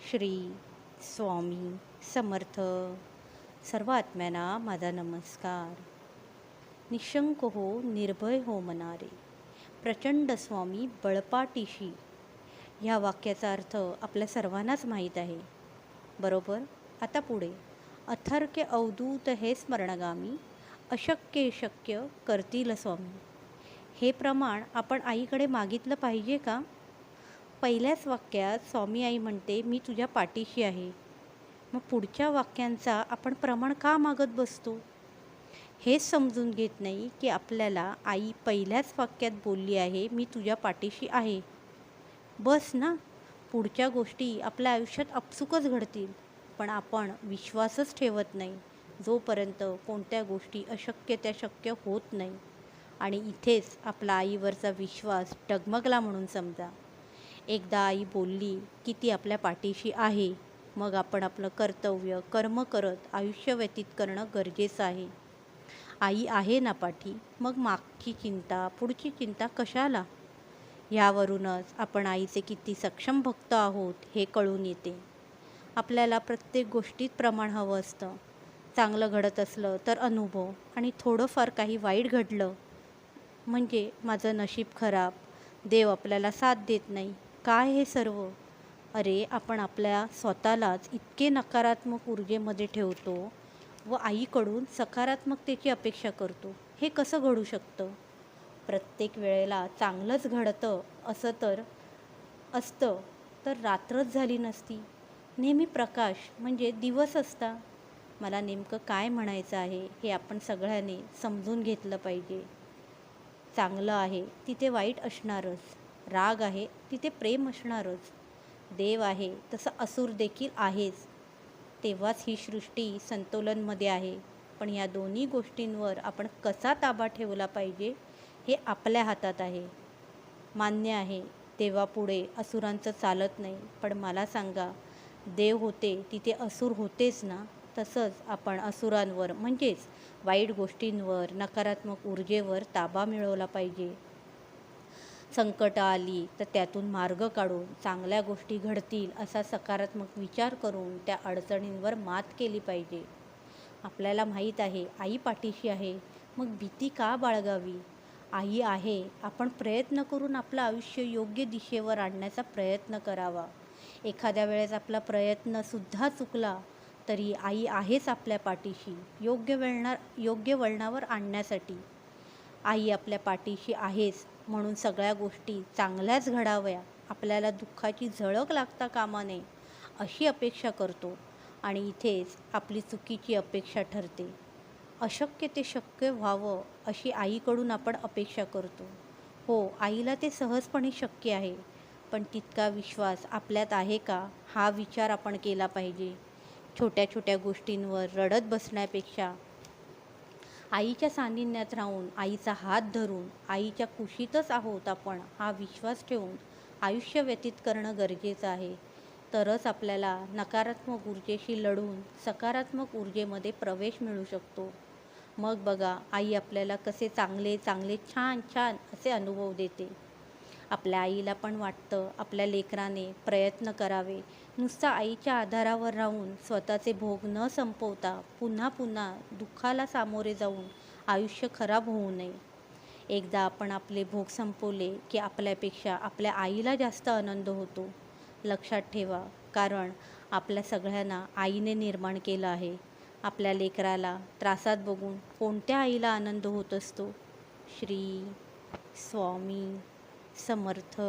श्री स्वामी समर्थ. सर्व आत्म्यांना माझा नमस्कार. निशंक हो निर्भय हो मनारे, प्रचंड स्वामी बळपाटीशी. ह्या वाक्याचा अर्थ आपल्या सर्वांनाच माहीत आहे, बरोबर. आता पुढे, अथर्क्य अवधूत हे स्मरणगामी, अशक्य शक्य करतील स्वामी. हे प्रमाण आपण आईकडे मागितलं पाहिजे का? पहिल्याच वाक्यात स्वामी आई म्हणते, मी तुझ्या पाठीशी आहे. मग पुढच्या वाक्यांचा आपण प्रमाण का मागत बसतो? हेच समजून घेत नाही की आपल्याला आई पहिल्याच वाक्यात बोलली आहे, मी तुझ्या पाठीशी आहे. बस ना, पुढच्या गोष्टी आपल्या आयुष्यात आपसुकच घडतील. पण आपण विश्वासच ठेवत नाही जोपर्यंत कोणत्या गोष्टी अशक्य त्या शक्य होत नाही. आणि इथेच आपला आईवरचा विश्वास डगमगला म्हणून समजा. एकदा आई बोलली की ती आपल्या पाठीशी आहे, मग आपण आपलं कर्तव्य कर्म करत आयुष्य व्यतीत करणं गरजेचं आहे. आई आहे ना पाठी, मग मागची चिंता पुढची चिंता कशाला? ह्यावरूनच आपण आईचे किती सक्षम भक्त आहोत हे कळून येते. आपल्याला प्रत्येक गोष्टीत प्रमाण हवं असतं. चांगलं घडत असलं तर अनुभव, आणि थोडंफार काही वाईट घडलं म्हणजे माझं नशीब खराब, देव आपल्याला साथ देत नाही. काय हे सर्व? अरे, आपण आपल्या स्वतःलाच इतके नकारात्मक ऊर्जेमध्ये ठेवतो व आईकडून सकारात्मकतेची अपेक्षा करतो. हे कसं घडू शकतं? प्रत्येक वेळेला चांगलंच घडतं असतं तर रात्रच झाली नसती. नेहमी प्रकाश म्हणजे दिवस असता. मला नेमकं काय म्हणायचं आहे हे आपण सगळ्यांनी समजून घेतलं पाहिजे. चांगलं आहे तिथे वाईट असणारच, राग आहे तिथे प्रेम असणारच, देव आहे तसं असुर देखील आहेच. तेव्हाच ही सृष्टी संतुलनमध्ये आहे. पण या दोन्ही गोष्टींवर आपण कसा ताबा ठेवला पाहिजे हे आपल्या हातात आहे. मान्य आहे, देवापुढे असुरांचं चालत नाही, पण मला सांगा, देव होते तिथे असुर होतेच ना. तसंच आपण असुरांवर म्हणजेच वाईट गोष्टींवर, नकारात्मक ऊर्जेवर ताबा मिळवला पाहिजे. संकट आली तर त्यातून मार्ग काढून चांगल्या गोष्टी घडतील असा सकारात्मक विचार करून त्या अडचणींवर मात केली पाहिजे. आपल्याला माहीत आहे आई पाठीशी आहे, मग भीती का बाळगावी? आई आहे, आपण प्रयत्न करून आपलं आयुष्य योग्य दिशेवर आणण्याचा प्रयत्न करावा. एखाद्या वेळेस आपला प्रयत्नसुद्धा चुकला तरी आई आहेच आपल्या पाठीशी, योग्य वळणावर आणण्यासाठी. आई आपल्या पाठीशी आहेच म्हणून सगळ्या गोष्टी चांगल्याच घडाव्या, आपल्याला दुःखाची झळक लागता कामा नये अशी अपेक्षा करतो. आणि इथेच आपली चुकीची अपेक्षा ठरते. अशक्य ते शक्य व्हावं अशी आईकडून आपण अपेक्षा करतो. हो, आईला ते सहजपणे शक्य आहे, पण तितका विश्वास आपल्यात आहे का हा विचार आपण केला पाहिजे. छोट्या छोट्या गोष्टींवर रडत बसण्यापेक्षा आईच्या सान्निध्यात राहून, आईचा हात धरून, आईच्या कुशीतच आहोत आपण हा विश्वास ठेवून आयुष्य व्यतीत करणं गरजेचं आहे. तरच आपल्याला नकारात्मक ऊर्जेशी लढून सकारात्मक ऊर्जेमध्ये प्रवेश मिळू शकतो. मग बघा, आई आपल्याला कसे चांगले चांगले छान छान असे अनुभव देते. आपल्या आईला पण वाटतं आपल्या लेकराने प्रयत्न करावे. नुसतं आईच्या आधारावर राहून स्वतःचे भोग न संपवता पुन्हा पुन्हा दुःखाला सामोरे जाऊन आयुष्य खराब होऊ नये. एकदा आपण आपले भोग संपवले की आपल्यापेक्षा आपल्या आईला जास्त आनंद होतो. लक्षात ठेवा, कारण आपल्या सगळ्यांना आईने निर्माण केलं आहे. आपल्या लेकराला त्रासात बघून कोणत्या आईला आनंद होत असतो? श्री स्वामी समर्थ.